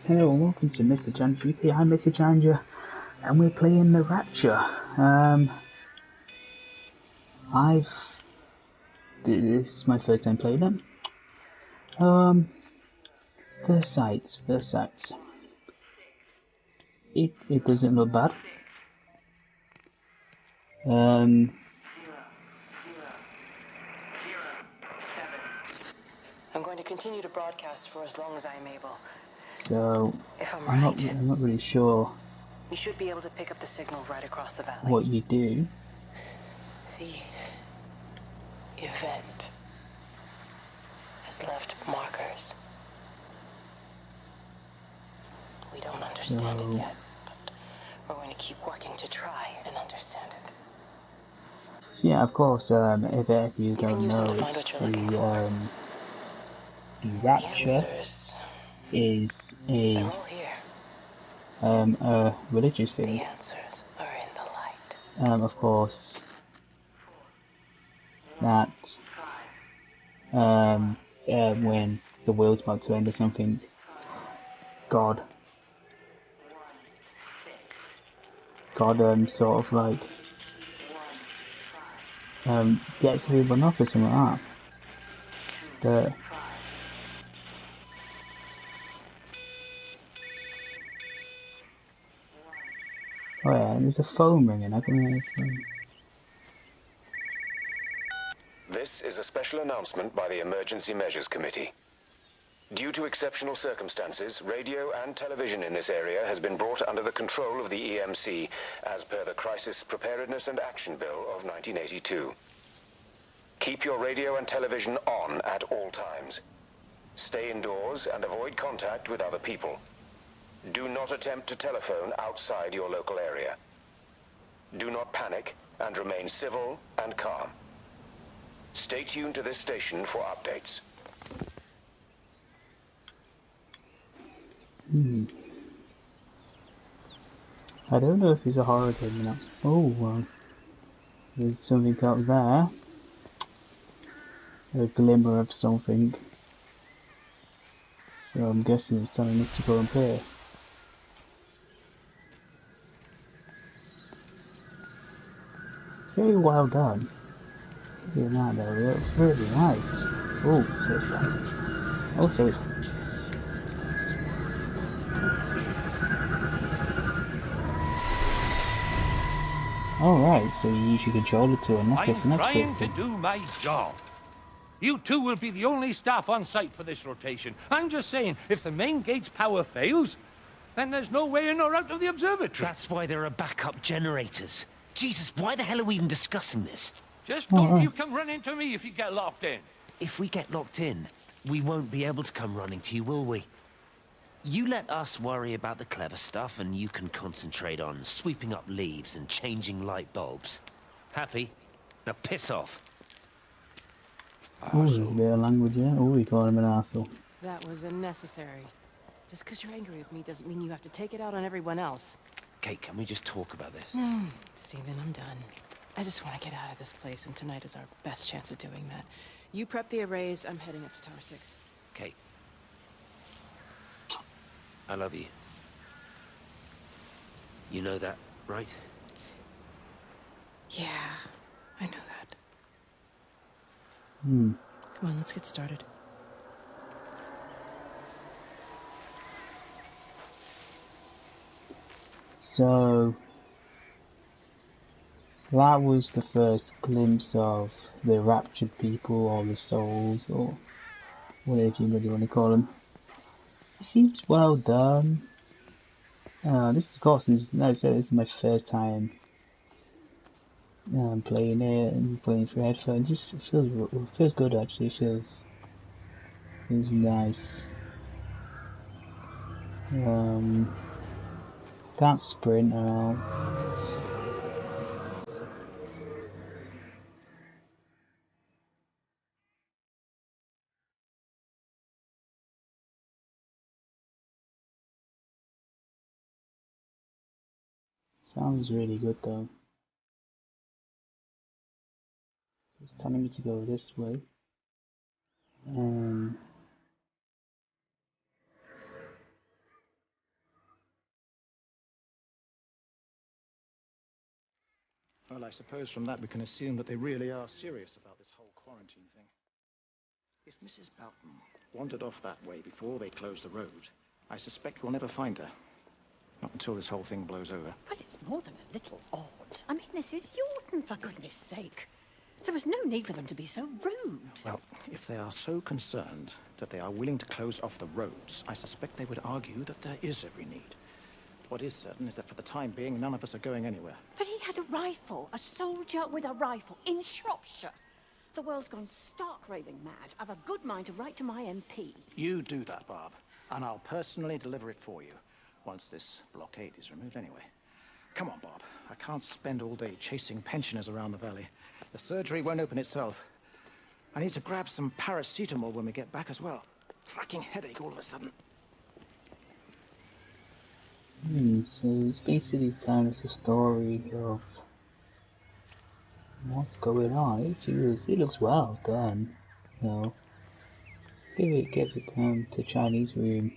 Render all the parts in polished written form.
Hello and welcome to Mr. Chandra UK. I'm Mr. Chandra and we're playing the Rapture. This is my first time playing them. First sights. It doesn't look bad. I'm going to continue to broadcast for as long as I am able. So if I'm not really sure. We should be able to pick up the signal right across the valley. What you do? The event has left markers. We don't understand it yet, but we're going to keep working to try and understand it. So yeah, of course. If you don't know, it's the Rapture is a religious thing. The answers are in the light. Of course, that when the world's about to end or something, God sort of like gets everyone up or something like that. Oh yeah, there's a phone ringing. I can hear a phone. This is a special announcement by the Emergency Measures Committee. Due to exceptional circumstances, radio and television in this area has been brought under the control of the EMC as per the Crisis Preparedness and Action Bill of 1982. Keep your radio and television on at all times. Stay indoors and avoid contact with other people. Do not attempt to telephone outside your local area. Do not panic and remain civil and calm. Stay tuned to this station for updates. I don't know if it's a horror game or not. Oh, there's something out there. A glimmer of something. So I'm guessing it's telling us to go and play. Very well done. Look at that area, it's really nice. Oh, so it's nice. Also, it's alright, so you use your controller to unlock it, and that's I'm trying cool. to do my job. You two will be the only staff on site for this rotation. I'm just saying, if the main gate's power fails, then there's no way in or out of the observatory. That's why there are backup generators. Jesus, why the hell are we even discussing this? Just don't you come running to me if you get locked in. If we get locked in, we won't be able to come running to you, will we? You let us worry about the clever stuff, and you can concentrate on sweeping up leaves and changing light bulbs. Happy? Now piss off. Oh, there's a bit of language, yeah? Oh, we call him an arsehole. That was unnecessary. Just because you're angry with me doesn't mean you have to take it out on everyone else. Kate, can we just talk about this? No, Steven, I'm done. I just want to get out of this place, and tonight is our best chance of doing that. You prep the arrays, I'm heading up to Tower 6. Kate. I love you. You know that, right? Yeah, I know that. Hmm. Come on, let's get started. So that was the first glimpse of the raptured people, or the souls, or whatever you really want to call them. It seems well done. This, of course, is, like I said, this is my first time playing it and playing through headphones. It feels good actually. It feels nice. Can't sprint around. Sounds really good though. It's telling me to go this way. Well, I suppose from that we can assume that they really are serious about this whole quarantine thing. If Mrs. Boughton wandered off that way before they closed the road, I suspect we'll never find her. Not until this whole thing blows over. Well, it's more than a little odd. I mean, this is Yorton, for goodness sake. There was no need for them to be so rude. Well, if they are so concerned that they are willing to close off the roads, I suspect they would argue that there is every need. What is certain is that for the time being, none of us are going anywhere. But he had a rifle, a soldier with a rifle, in Shropshire. The world's gone stark raving mad. I've a good mind to write to my MP. You do that, Barb, and I'll personally deliver it for you, once this blockade is removed anyway. Come on, Bob. I can't spend all day chasing pensioners around the valley. The surgery won't open itself. I need to grab some paracetamol when we get back as well. Cracking headache all of a sudden. So it's basically telling us a story of what's going on. It looks well done. So give it to Chinese room.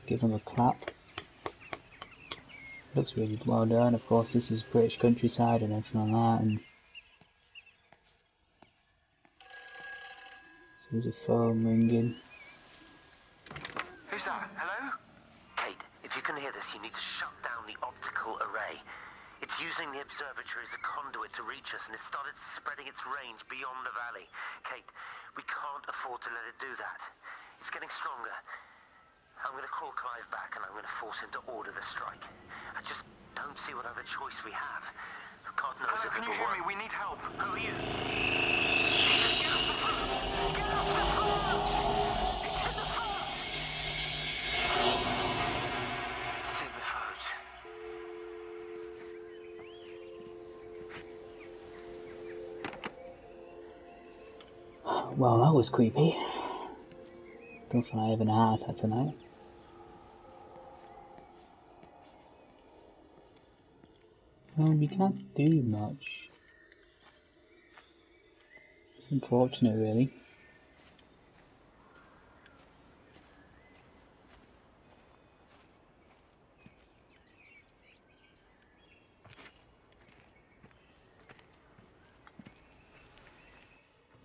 Give them a clap. Looks really well done. Of course, this is British countryside and everything like that. And so there's a phone ringing. Who's that? Hello? Kate, if you can hear this, you need to shut down the optical array. It's using the observatory as a conduit to reach us, and it's started spreading its range beyond the valley. Kate, we can't afford to let it do that. It's getting stronger. I'm going to call Clive back, and I'm going to force him to order the strike. I just don't see what other choice we have. God knows if Can you hear me? We need help. Who are you? Jesus, get off the phone! Get off the phone! It's in the phone! It's in the phone. Well, that was creepy. Don't feel like having a heart attack tonight. Well, we can't do much. It's unfortunate, really.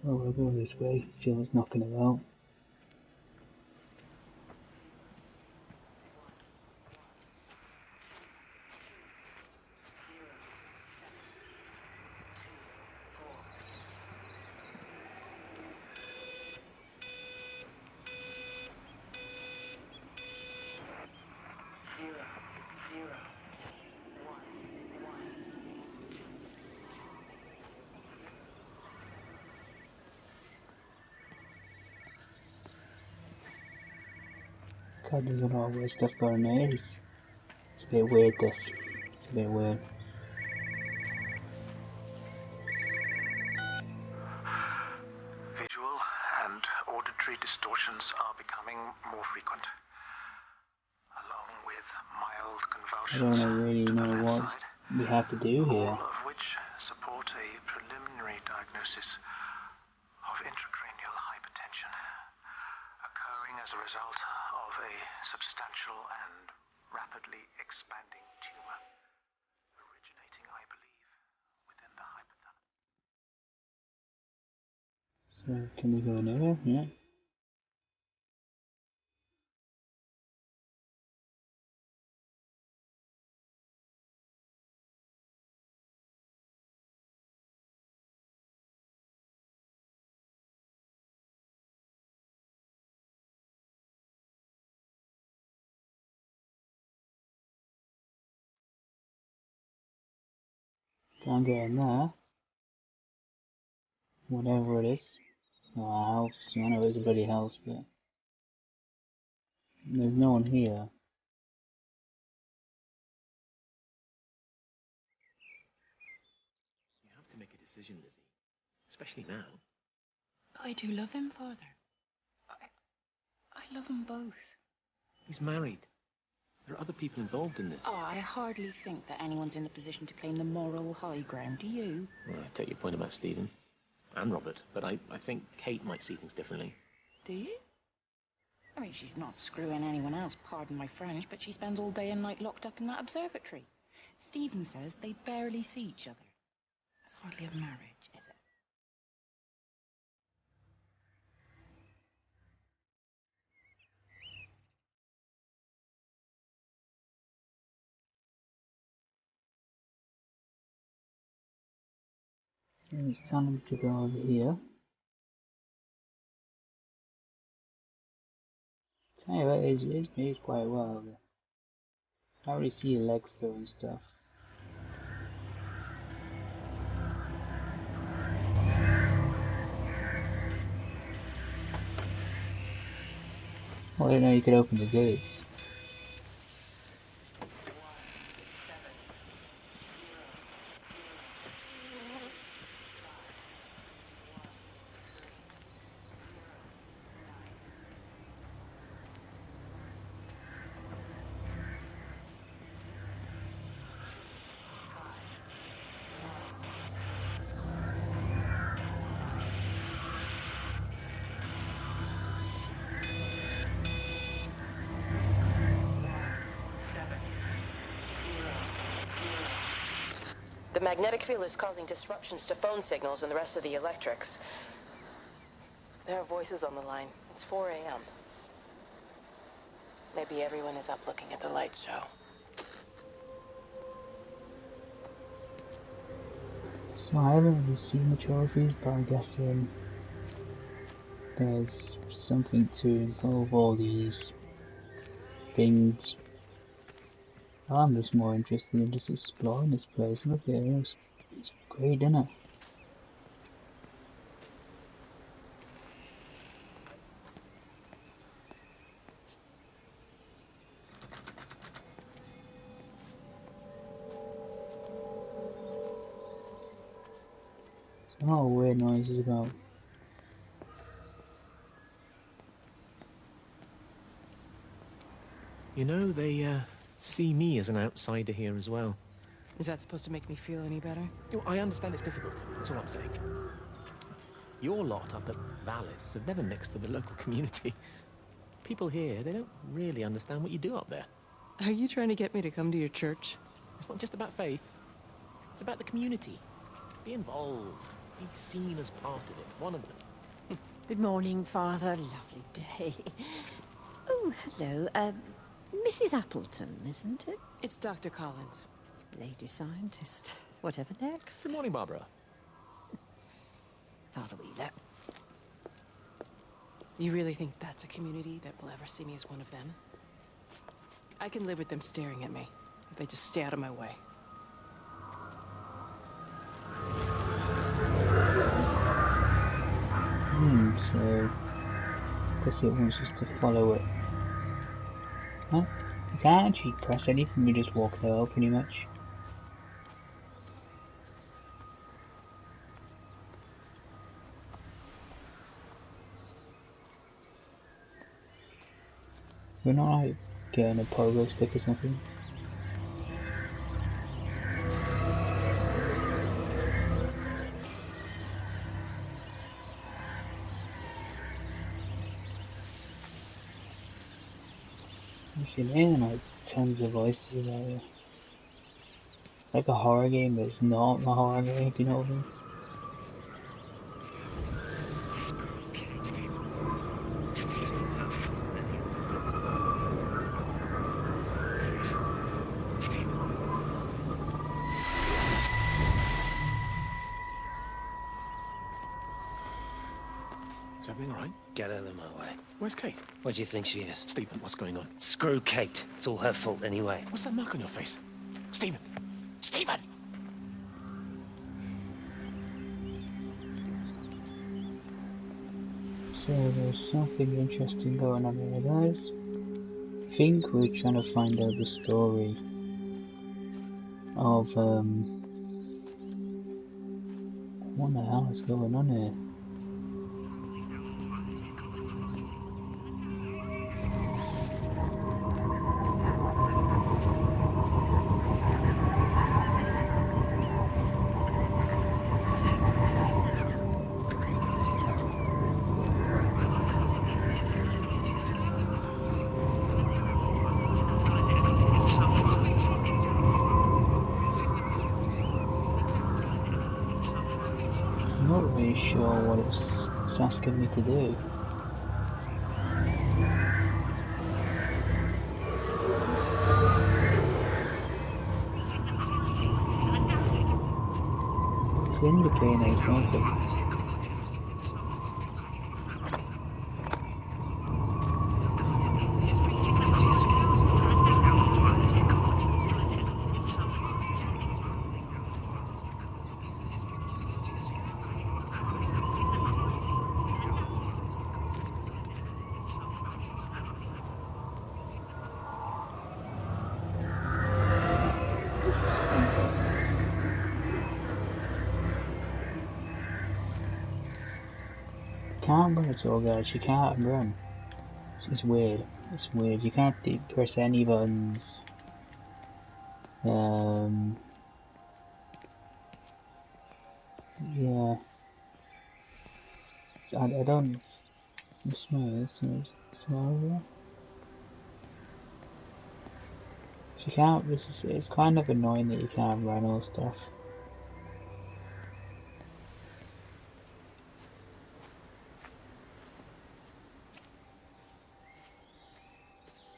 Oh, we'll go this way, see what's knocking about. God, there's a lot of weird stuff going on here. It's a bit weird, this. It's a bit weird. Visual and auditory distortions are becoming more frequent, along with mild I convulsions don't really to the know left what side, we have to do here. all of which support a preliminary diagnosis of intracranial hypertension, occurring as a result of a substantial and rapidly expanding tumor, originating, I believe, within the hypothalamus. So, can we go in here? Yeah. Can't get in there. Whatever it is. Oh, a house. I know it's a bloody house, but there's no one here. You have to make a decision, Lizzie. Especially now. But I do love him, Father. I love them both. He's married. There are other people involved in this. Oh, I hardly think that anyone's in the position to claim the moral high ground, do you? Well, I take your point about Stephen. And Robert. But I think Kate might see things differently. Do you? I mean, she's not screwing anyone else, pardon my French, but she spends all day and night locked up in that observatory. Stephen says they barely see each other. That's hardly a marriage, is it? And it's time to go over here. Tell you what, it's made quite well. I already see your legs though and stuff. Well, I didn't know you could open the gates. The magnetic field is causing disruptions to phone signals and the rest of the electrics. There are voices on the line. It's 4 a.m. Maybe everyone is up looking at the light show. So I haven't really seen the trophies, but I'm guessing there's something to involve all these things. I'm just more interested in just exploring this place. Look at it, it's great, isn't it? Oh, weird noises about. You know, they see me as an outsider here as well. Is that supposed to make me feel any better? You know, I understand it's difficult, that's all I'm saying. Your lot up at Vallis have never mixed with the local community. People here, they don't really understand what you do up there. Are you trying to get me to come to your church? It's not just about faith. It's about the community. Be involved. Be seen as part of it. One of them. Good morning, Father. Lovely day. Oh, hello. Mrs. Appleton, isn't it? It's Dr. Collins. Lady scientist. Whatever next. Good morning, Barbara. Father Wheeler. You really think that's a community that will ever see me as one of them? I can live with them staring at me, if they just stay out of my way. So I guess it wants us to follow it. Huh? You can't actually press anything, you just walk there pretty much. We're not like getting a pogo stick or something. You can hear like tons of voices about it. Like a horror game, but it's not a horror game, if you know what I mean. Is everything all right? Get out of my way. Where's Kate? Where do you think she is? Stephen, what's going on? Screw Kate. It's all her fault anyway. What's that mark on your face? Stephen! Stephen! So there's something interesting going on here, guys. I think we're trying to find out the story of what the hell is going on here? it's asking me to do. It's indicating something. Can't run at all, guys. You can't run. It's weird. It's weird. You can't press any buttons. Yeah. I don't. Smell. You can't. It's kind of annoying that you can't run or stuff.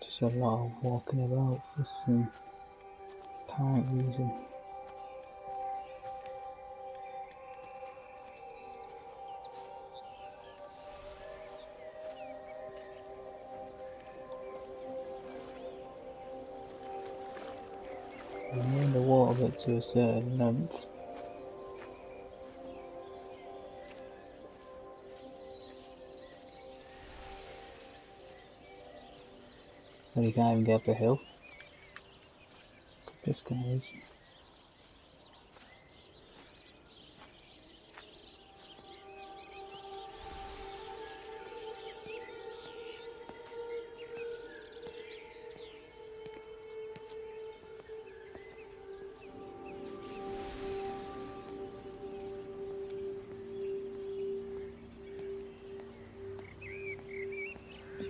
Just a lot of walking about for some apparent reason. I'm in the water but to a certain length. But you can't even get up the hill. This guy is.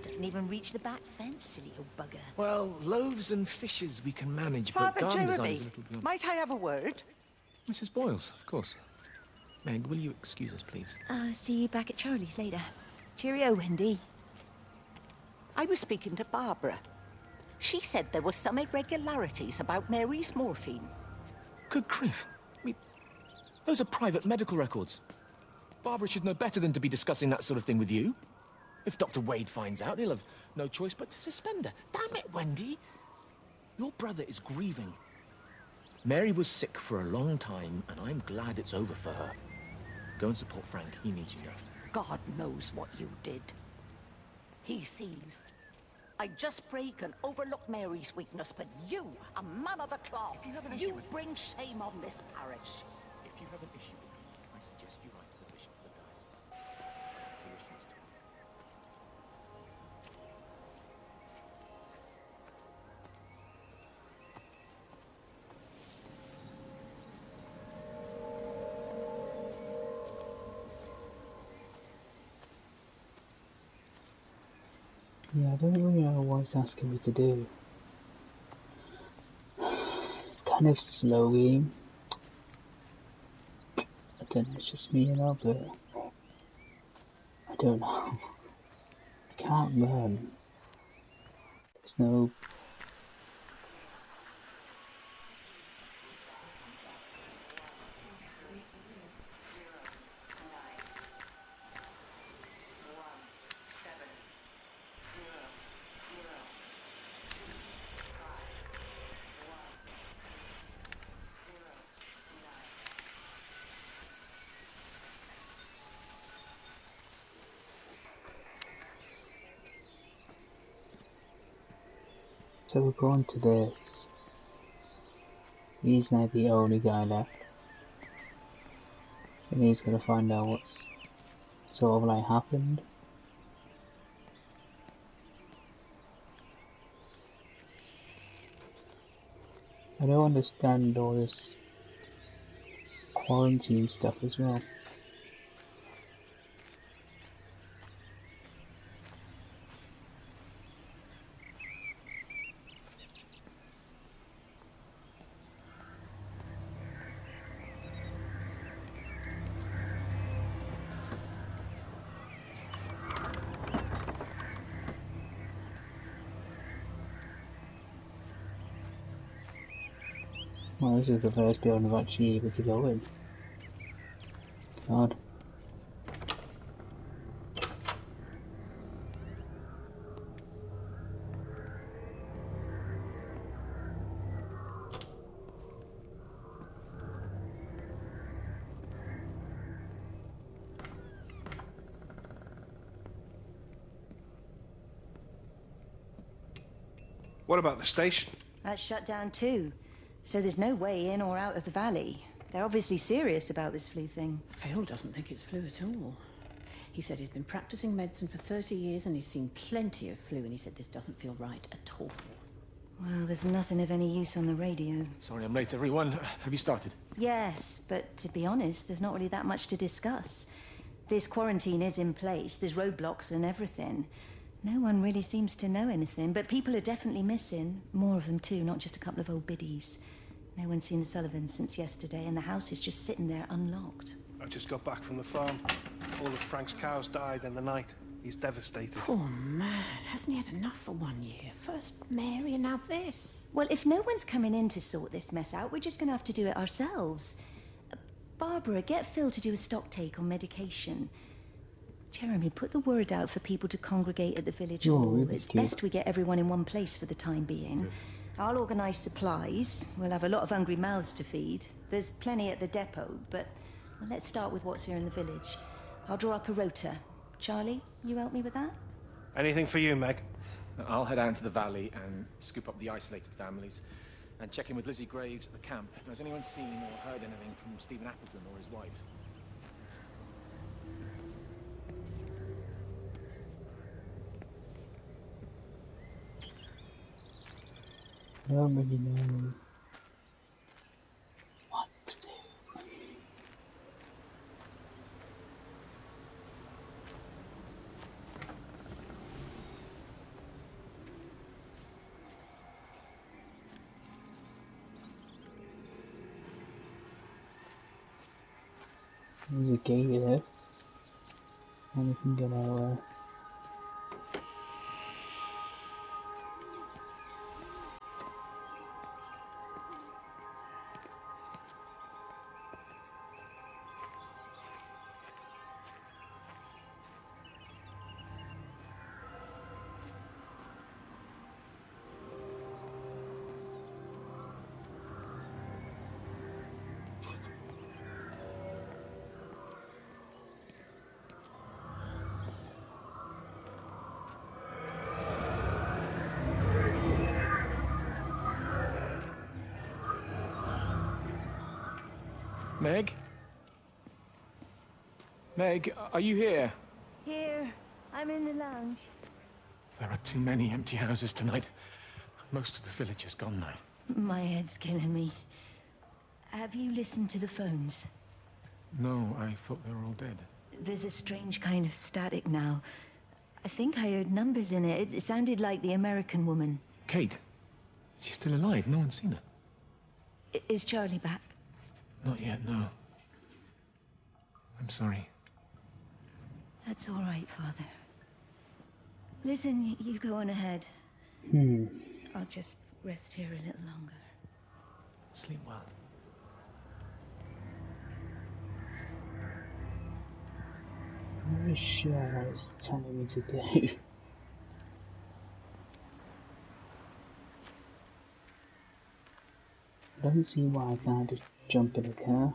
Doesn't even reach the back fence, silly old bugger. Well, loaves and fishes we can manage, but Father garden design Jeremy, is a little beyond... might I have a word? Mrs. Boyles, of course. Meg, will you excuse us, please? See you back at Charlie's later. Cheerio, Wendy. I was speaking to Barbara. She said there were some irregularities about Mary's morphine. Good grief. Those are private medical records. Barbara should know better than to be discussing that sort of thing with you. If Dr. Wade finds out, he'll have no choice but to suspend her. Damn it, Wendy! Your brother is grieving. Mary was sick for a long time, and I'm glad it's over for her. Go and support Frank. He needs you now. God knows what you did. He sees. I just pray can overlook Mary's weakness, but you, a man of the cloth, you bring shame on this parish. If you have an issue with me, I suggest you write to the bishop of the diocese. He wishes to. Yeah, I don't really know what it's asking me to do. It's kind of slow game. I don't know, it's just me and but I don't know. I can't run. There's no... So we're going to this. He's now the only guy left. And he's gonna find out what's sort of like happened. I don't understand all this quarantine stuff as well. Well, this is the first building I've actually able to go in. God. What about the station? That's shut down too. So there's no way in or out of the valley. They're obviously serious about this flu thing. Phil doesn't think it's flu at all. He said he's been practicing medicine for 30 years and he's seen plenty of flu, and he said this doesn't feel right at all. Well, there's nothing of any use on the radio. Sorry I'm late, everyone. Have you started? Yes, but to be honest, there's not really that much to discuss. This quarantine is in place, there's roadblocks and everything. No one really seems to know anything, but people are definitely missing. More of them too, not just a couple of old biddies. No one's seen the Sullivans since yesterday, and the house is just sitting there unlocked. I just got back from the farm. All of Frank's cows died in the night. He's devastated. Poor man, hasn't he had enough for 1 year? First Mary and now this. Well, if no one's coming in to sort this mess out, we're just going to have to do it ourselves. Barbara, get Phil to do a stock take on medication. Jeremy, put the word out for people to congregate at the village hall. It's best we get everyone in one place for the time being. I'll organise supplies. We'll have a lot of hungry mouths to feed. There's plenty at the depot, but well, let's start with what's here in the village. I'll draw up a rota. Charlie, you help me with that? Anything for you, Meg? I'll head out into the valley and scoop up the isolated families and check in with Lizzie Graves at the camp. Has anyone seen or heard anything from Stephen Appleton or his wife? I don't really know what to do. There's a gate there. And we can get our Meg? Meg, are you here? Here. I'm in the lounge. There are too many empty houses tonight. Most of the village is gone now. My head's killing me. Have you listened to the phones? No, I thought they were all dead. There's a strange kind of static now. I think I heard numbers in it. It sounded like the American woman. Kate? She's still alive. No one's seen her. Is Charlie back? Not yet, no. I'm sorry. That's all right, Father. Listen, you go on ahead. I'll just rest here a little longer. Sleep well. I'm not really sure what it's telling me to do. I don't see why I can't just jump in a car.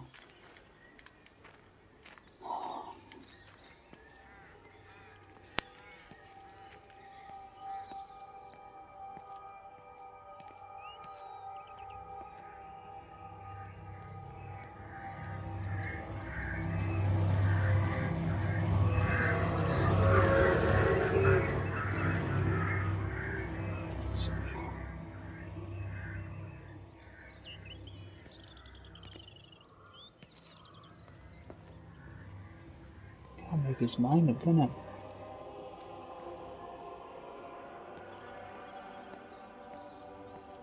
Can't make his mind up, can it?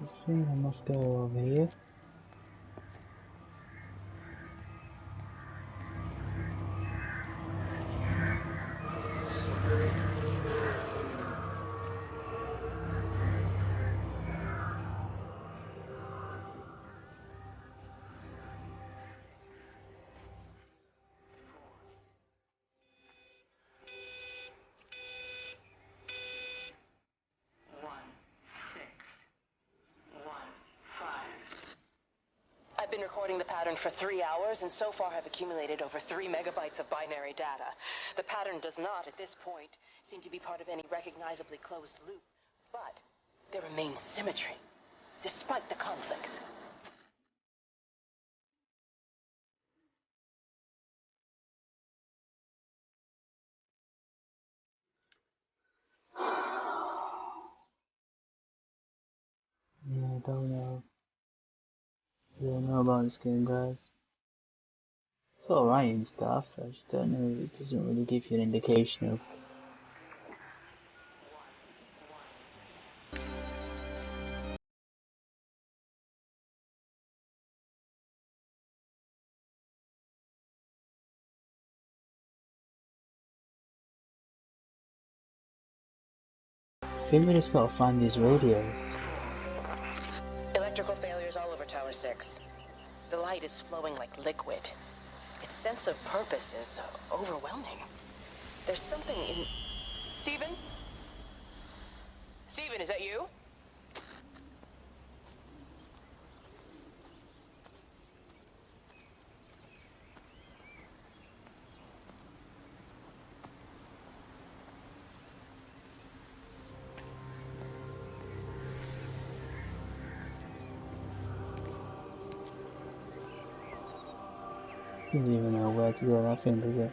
Let's see, I must go over here. recording the pattern for 3 hours and so far have accumulated over 3 megabytes of binary data. The pattern does not, at this point, seem to be part of any recognizably closed loop, but there remains symmetry, despite the conflicts. Yeah, I don't know. I don't know about this game, guys. It's alright and stuff, I just don't know, it doesn't really give you an indication of I think we just gotta find these radios. Electrical failures all over Tower 6. The light is flowing like liquid. Its sense of purpose is overwhelming. There's something in... Stephen? Stephen, is that you? I don't even know where to go, that thing, does it?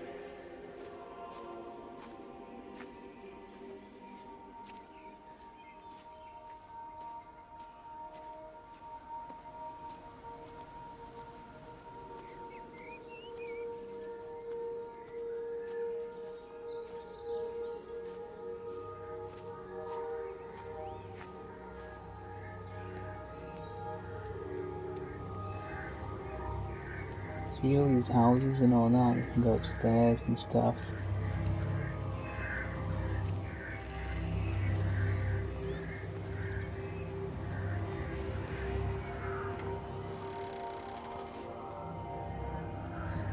See all these houses and all that, you can go upstairs and stuff.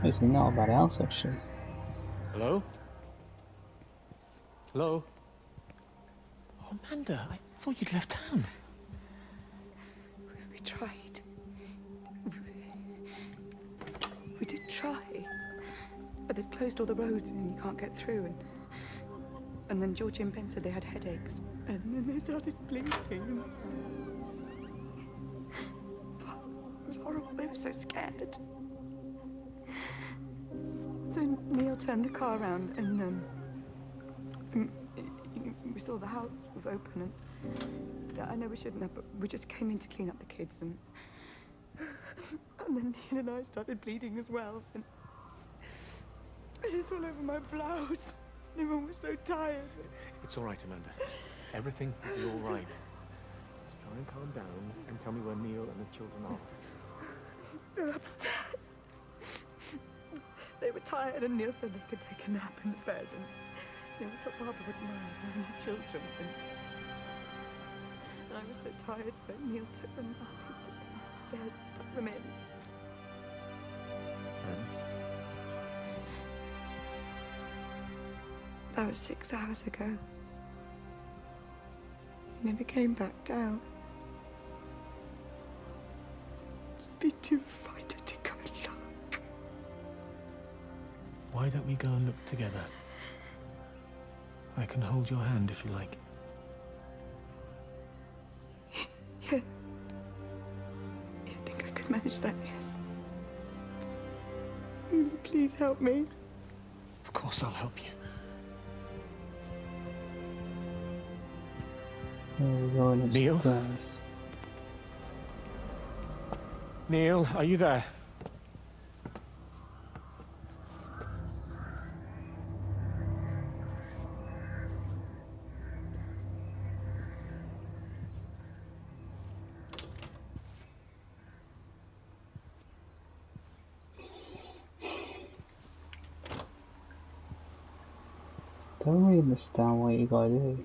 It's not a bad house actually. Hello? Hello? Oh, Amanda, I thought you'd left town. We tried. We did try. But they've closed all the roads and you can't get through. And then Georgie and Ben said they had headaches. And then they started blinking. It was horrible. They were so scared. So Neil turned the car around and we saw the house was open and I know we shouldn't have, but we just came in to clean up the kids and then Neil and I started bleeding as well and it was all over my blouse. Everyone was so tired. It's all right, Amanda. Everything will be all right. Just try and calm down and tell me where Neil and the children are. They're upstairs. They were tired and Neil said they could take a nap in the bed and Neil thought Barbara wouldn't mind having the children and I was so tired so Neil took them upstairs and took them in. That was 6 hours ago. He never came back down. Just be too frightened to go look. Why don't we go and look together? I can hold your hand if you like. Yeah. I think I could manage that, yes. Please help me. Of course I'll help you. We're going upstairs. Neil? Neil, are you there? Don't really understand what you gotta do.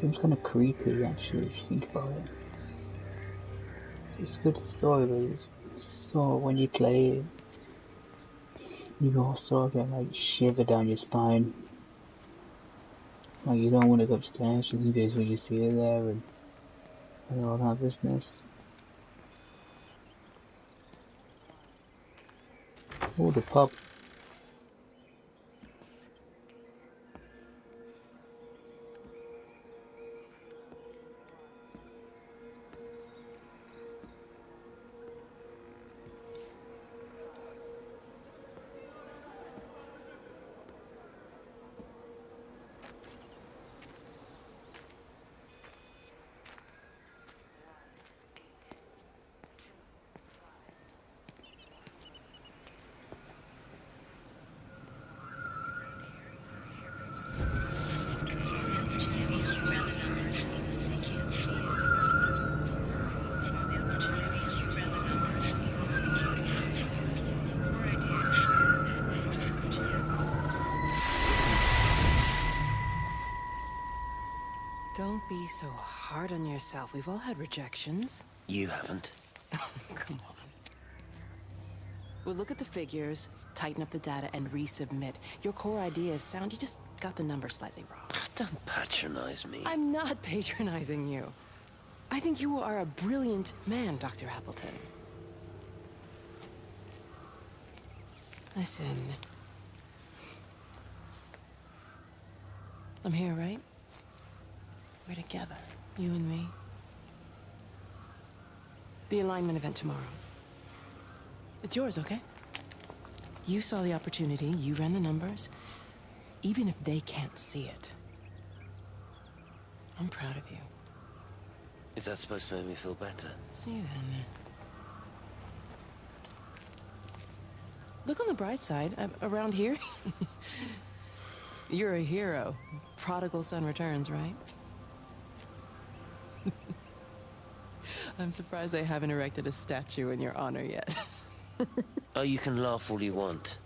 Seems kind of creepy actually if you think about it. it's a good story, but it's so when you play it, you also get like shiver down your spine. Like you don't want to go upstairs, you can just when you see it there and all that business. Oh, the pub. Don't be so hard on yourself. We've all had rejections. You haven't. Come on. We'll look at the figures, tighten up the data, and resubmit. Your core idea is sound, you just got the numbers slightly wrong. Don't patronize me. I'm not patronizing you. I think you are a brilliant man, Dr. Appleton. Listen. I'm here, right? We're together, you and me. The alignment event tomorrow. It's yours, okay? You saw the opportunity, you ran the numbers. Even if they can't see it, I'm proud of you. Is that supposed to make me feel better? Steven. Look on the bright side. Around here, you're a hero. Prodigal son returns, right? I'm surprised they haven't erected a statue in your honor yet. Oh, you can laugh all you want.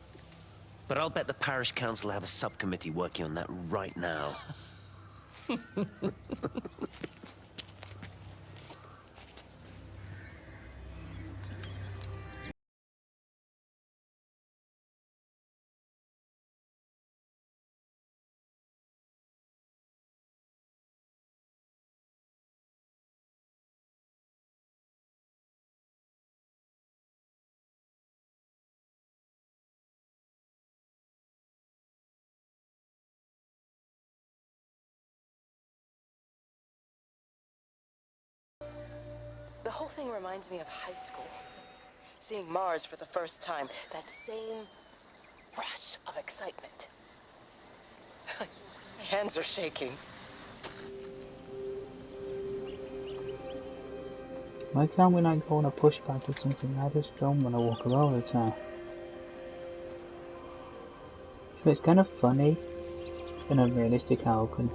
But I'll bet the parish council have a subcommittee working on that right now. The whole thing reminds me of high school. Seeing Mars for the first time. That same rush of excitement. My hands are shaking. Why can't we not go on a pushback or something? I just don't want to walk around all the time. So it's kind of funny and unrealistic how can.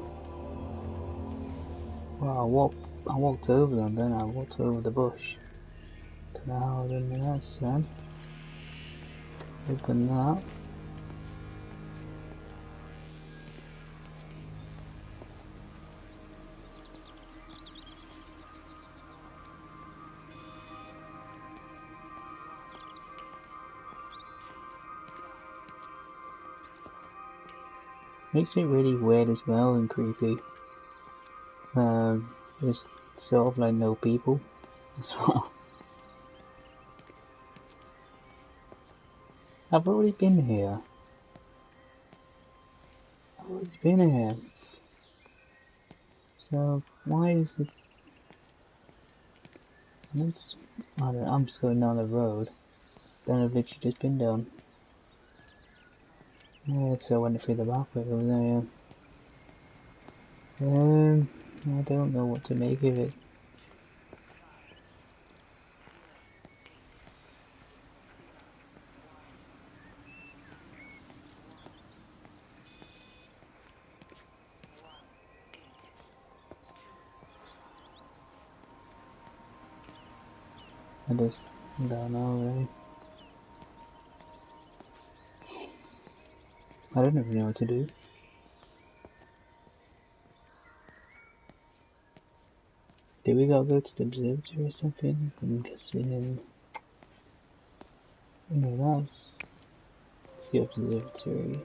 Well, I walked over them, then I walked over the bush. Don't know how I did that, son. Open that. Makes it really weird as well and creepy. There's sort of like no people as well. I've already been here. I've already been here. So why is it? I don't know, I'm just going down the road. Then I've literally just been down. Yeah, because I went through the back way over there. I don't know what to make of it. I just don't know really. I don't even know what to do. Okay, we gotta go to the observatory or something. I'm guessing. No, that's the observatory.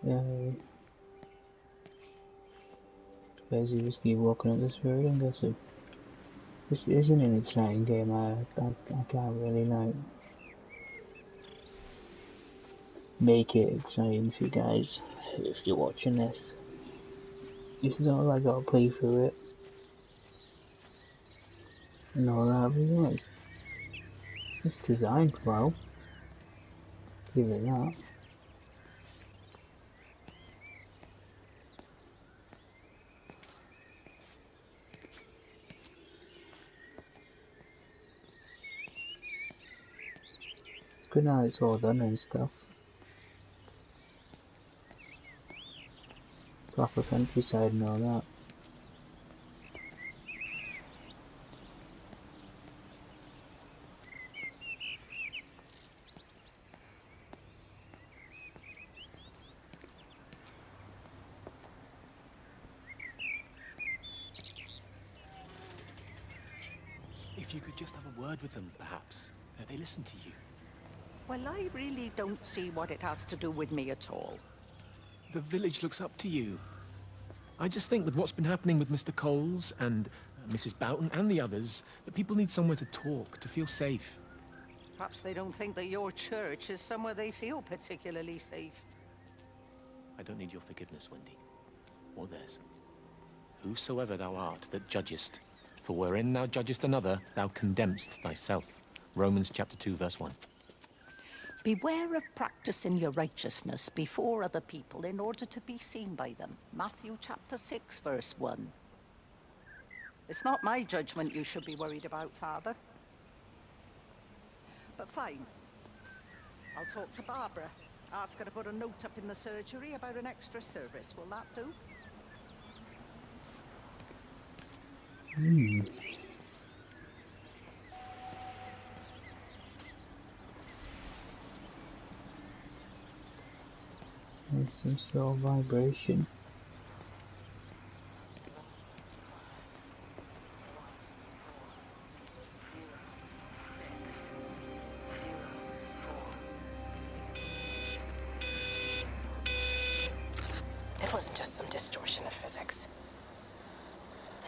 So, suppose you just keep walking up this road and go. So, this isn't an exciting game. I can't really like make it exciting to you guys if you're watching this. This is all I gotta play through it. And all that, but yeah, it's designed well. Give it that. It's good now it's all done and stuff. Proper countryside and all that. If you could just have a word with them, perhaps. They listen to you. Well, I really don't see what it has to do with me at all. The village looks up to you. I just think with what's been happening with Mr. Coles and Mrs. Boughton and the others, that people need somewhere to talk, to feel safe. Perhaps they don't think that your church is somewhere they feel particularly safe. I don't need your forgiveness, Wendy. Or theirs. Whosoever thou art that judgest, for wherein thou judgest another, thou condemnest thyself. Romans chapter 2, verse 1. Beware of practicing your righteousness before other people in order to be seen by them. Matthew chapter 6, verse 1. It's not my judgment you should be worried about, Father. But fine. I'll talk to Barbara. Ask her to put a note up in the surgery about an extra service. Will that do? There's some sort of vibration. It wasn't just some distortion of physics.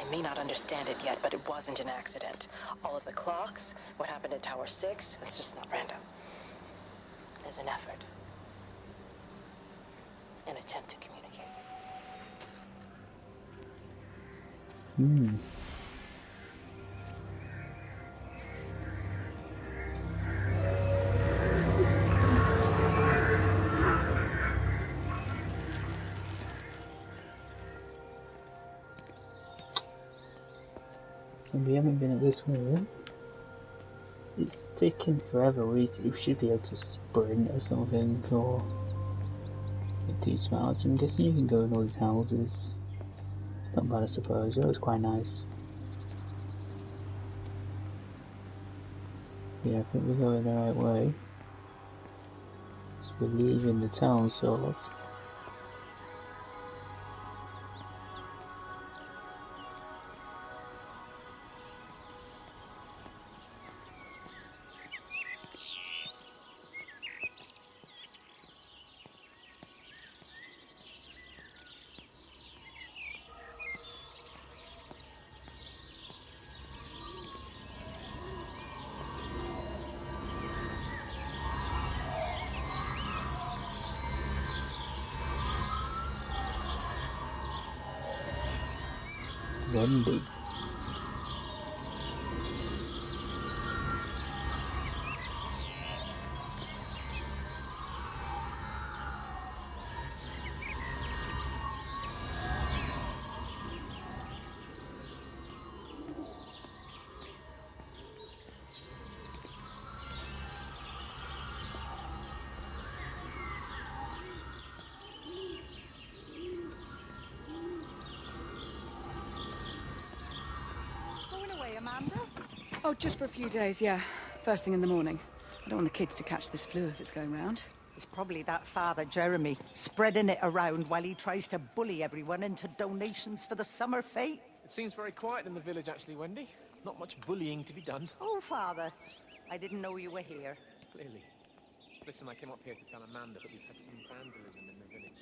I may not understand it yet, but it wasn't an accident. All of the clocks, what happened at Tower 6, it's just not random. There's an effort. An attempt to communicate. So we haven't been at this way. It's taken forever. We should be able to sprint or something, or get too smart. I'm guessing you can go in all these houses. It's not bad, I suppose. It was quite nice. Yeah, I think we're going the right way. So we're leaving the town, sort of. Wendy. Oh, just for a few days, yeah. First thing in the morning. I don't want the kids to catch this flu if it's going round. It's probably that Father Jeremy, spreading it around while he tries to bully everyone into donations for the summer fete. It seems very quiet in the village, actually, Wendy. Not much bullying to be done. Oh, Father, I didn't know you were here. Clearly. Listen, I came up here to tell Amanda that we've had some vandalism in the village.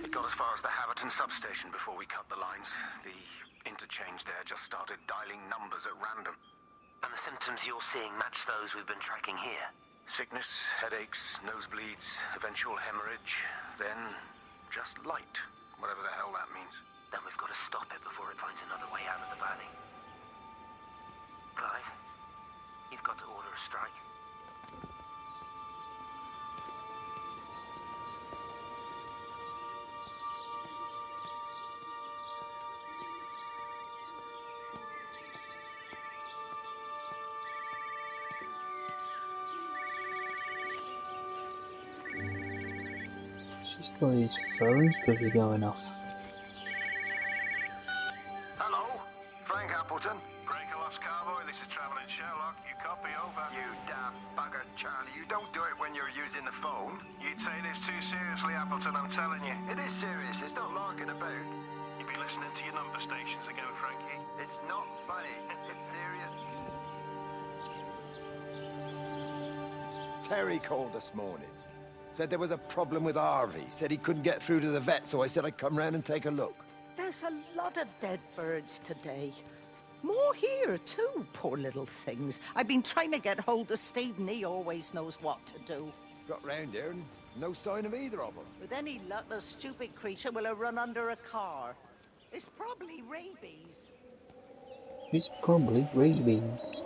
It got as far as the Haverton substation before we cut the lines. The interchange there just started dialing numbers at random. And the symptoms you're seeing match those we've been tracking here? Sickness, headaches, nosebleeds, eventual hemorrhage, then just light, whatever the hell that means. Then we've got to stop it before it finds another way out of the valley. Clive, you've got to order a strike. Just thought his phones could be going off. Hello, Frank Appleton. Breaker lost cowboy, this is Travelling Sherlock. You copy over. You damn bugger, Charlie. You don't do it when you're using the phone. You'd take this too seriously, Appleton, I'm telling you. It is serious. It's not larking about. You'd be listening to your number stations again, Frankie. It's not funny. It's serious. Terry called this morning. Said there was a problem with Harvey. Said he couldn't get through to the vet, so I said I'd come round and take a look. There's a lot of dead birds today. More here, too, poor little things. I've been trying to get hold of Steve, and he always knows what to do. Got round here and no sign of either of them. With any luck, the stupid creature will have run under a car. It's probably rabies. It's probably rabies.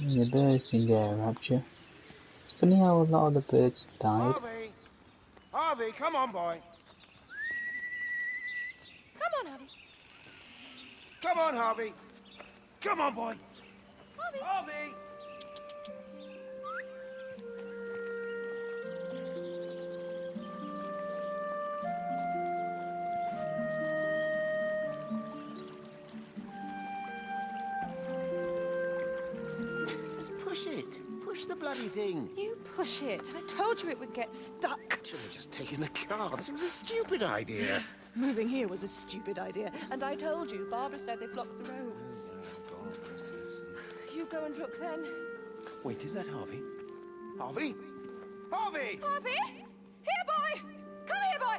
The birds didn't get a rapture. It's funny how a lot of the birds died. Harvey! Harvey, come on, boy! Come on, Harvey. Come on, Harvey! Come on, boy! Harvey! Harvey! Push it. Push the bloody thing. You push it. I told you it would get stuck. Should have just taken the car. This was a stupid idea. Moving here was a stupid idea. And I told you, Barbara said they blocked the roads. God, You go and look then. wait, is that Harvey? Harvey? Harvey! Harvey! Here, boy! Come here, boy!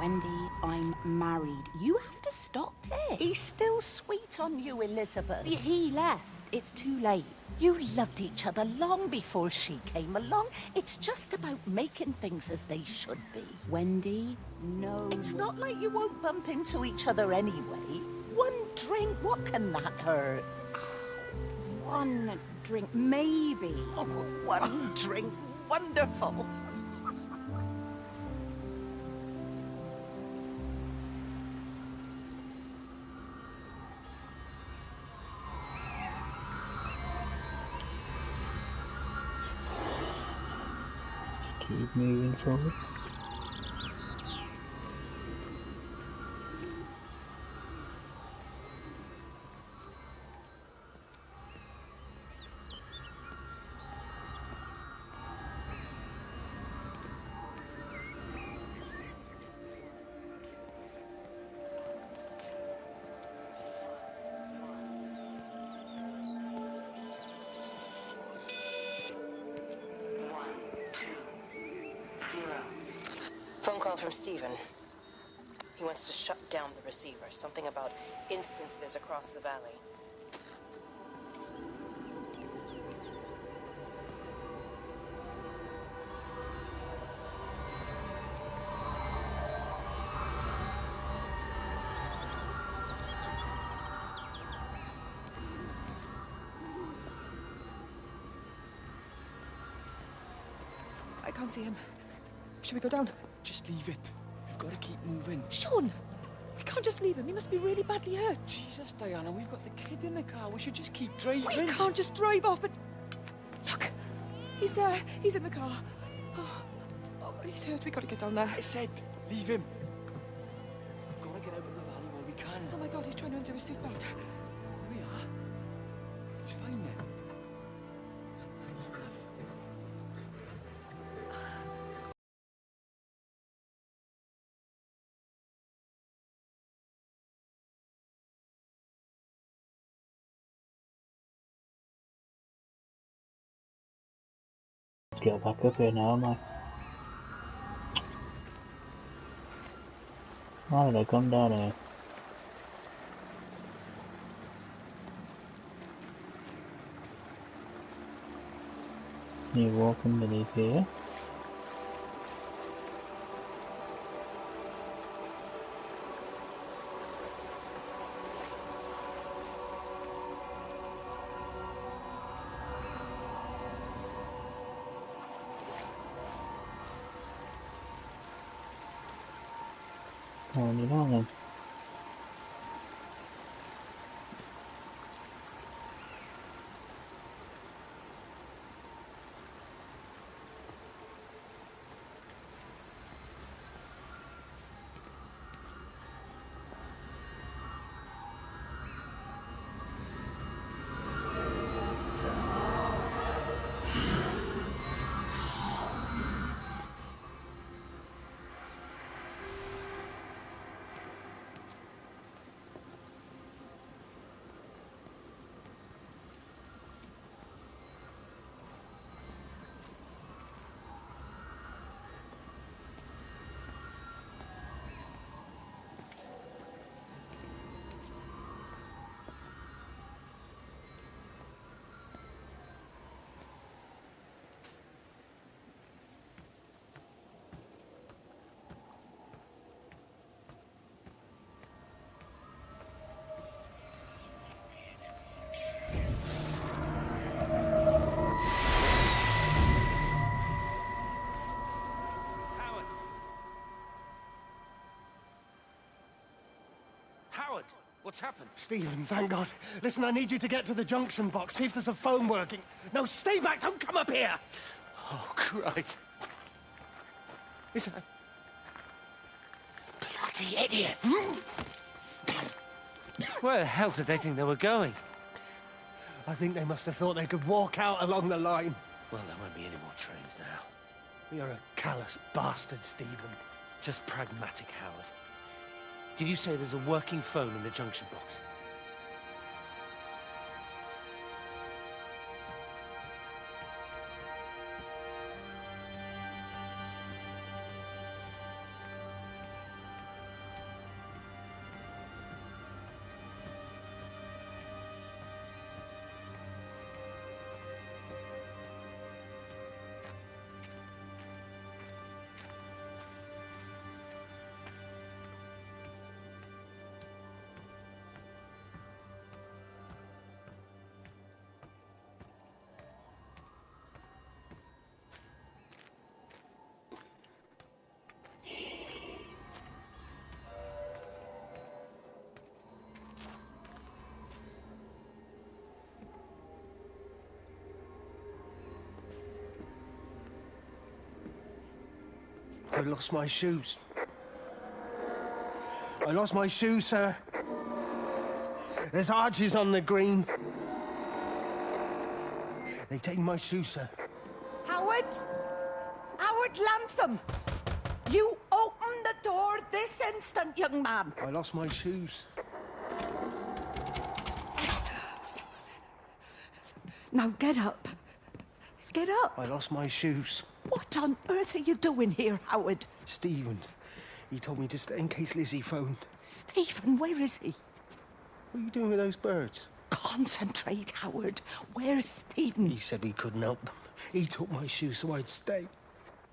Wendy, I'm married. You have to stop this. He's still sweet on you, Elizabeth. He left. It's too late. You loved each other long before she came along. It's just about making things as they should be. Wendy, no. It's not like you won't bump into each other anyway. One drink, what can that hurt? One drink, maybe. Oh, one drink, wonderful. Keep moving forwards. from Stephen. He wants to shut down the receiver. Something about instances across the valley. I can't see him. Should we go down? Just leave it. We've got to keep moving. Sean! We can't just leave him. He must be really badly hurt. Jesus, Diana, we've got the kid in the car. We should just keep driving. We can't just drive off and... Look! He's there. He's in the car. Oh, he's hurt. We got to get down there. I said, leave him. We've got to get out of the valley while we can. Oh my God, he's trying to undo his seatbelt. Here we are. He's fine then. Let's get back up here now, am I? Why did I come down here? You walking beneath here? Oh, you don't then. Howard, what's happened? Stephen, thank God. Listen, I need you to get to the junction box, see if there's a phone working. No, stay back, don't come up here! Oh, Christ. Is that... Bloody idiot! Where the hell did they think they were going? I think they must have thought they could walk out along the line. Well, there won't be any more trains now. You're a callous bastard, Stephen. Just pragmatic, Howard. Did you say there's a working phone in the junction box? I lost my shoes. I lost my shoes, sir. There's arches on the green. They've taken my shoes, sir. Howard! Howard Lantham! You open the door this instant, young man. I lost my shoes. Now get up. Get up. I lost my shoes. What on earth are you doing here, Howard? Stephen, He told me to stay in case Lizzie phoned. Stephen, where is he? What are you doing with those birds? Concentrate, Howard. Where's Stephen? He said we couldn't help them. He took my shoes so I'd stay.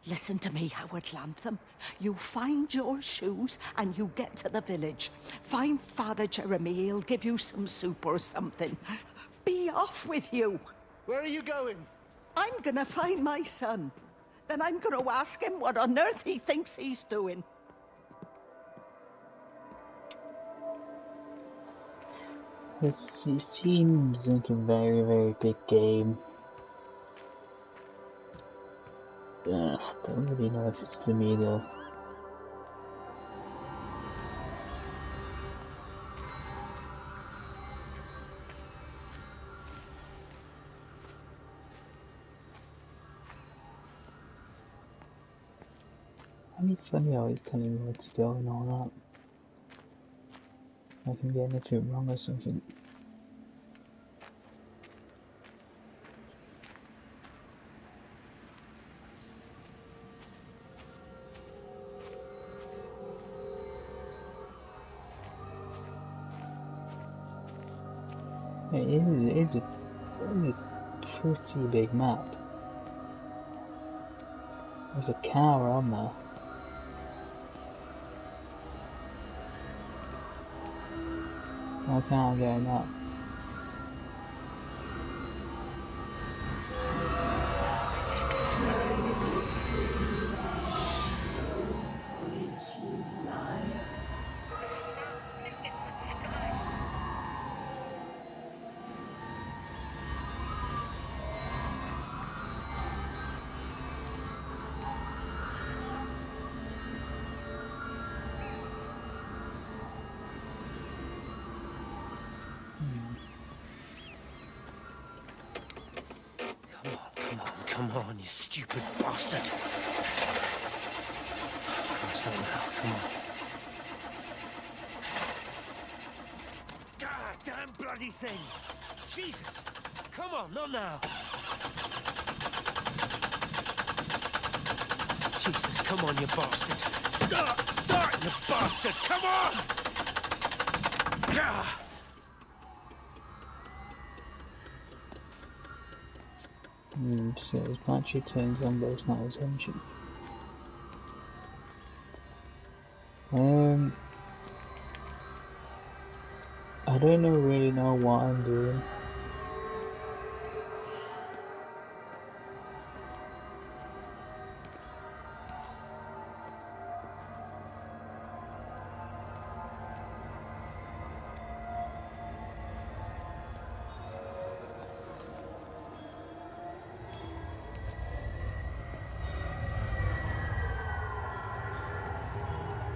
Listen to me, Howard Lantham. You find your shoes and you get to the village. Find Father Jeremy, he'll give you some soup or something. Be off with you. Where are you going? I'm gonna find my son. Then I'm gonna ask him what on earth he thinks he's doing. This seems like a very, very big game. Don't really know if it's for me though. I mean, funny how he's telling me where to go and all that. Like I'm getting it wrong or something. It is a pretty big map. There's a cow on there. Why can't I get in that? Come on, you stupid bastard. Christ, not now, come on. God damn bloody thing! Jesus! Come on, not now! Jesus, come on, you bastard! Start, you bastard! Come on! Ah! So his battery turns on, but it's not his engine. I don't really know what I'm doing.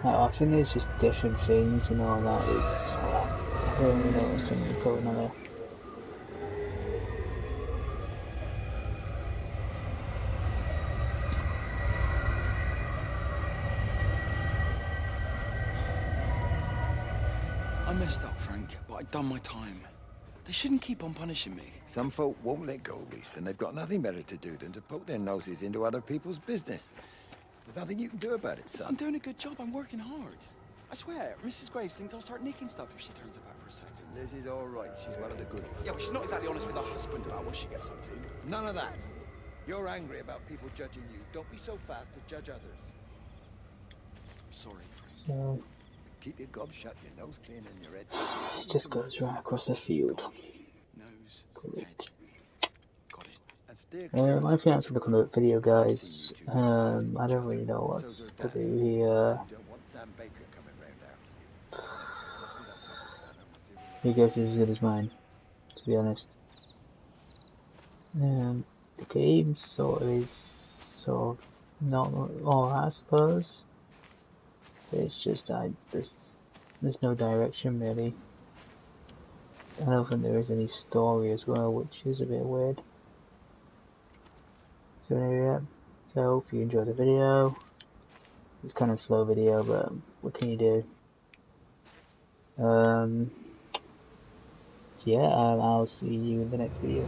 I think there's just different things and all that. I don't really know what's going on there. I messed up, Frank, but I'd done my time. They shouldn't keep on punishing me. Some folk won't let go, Reese, and they've got nothing better to do than to poke their noses into other people's business. There's nothing you can do about it, son. I'm doing a good job. I'm working hard. I swear, Mrs. Graves thinks I'll start nicking stuff if she turns up out for a second. Lizzie's all right. She's one of the good ones. Yeah, well, she's not exactly honest with her husband about what she gets up to. None of that. You're angry about people judging you. Don't be so fast to judge others. I'm sorry, Frank. So keep your gob shut, your nose clean, and your head. It just goes right across the field. Nose. Great. Got it. I think that's the look of the video, guys. I don't really know what to do here. Your guess is as good as mine, to be honest. The game sort of not alright, I suppose. It's just there's no direction really. I don't think there is any story as well, which is a bit weird. So anyway, so I hope you enjoyed the video. It's kind of a slow video, but what can you do? Yeah, I'll see you in the next video.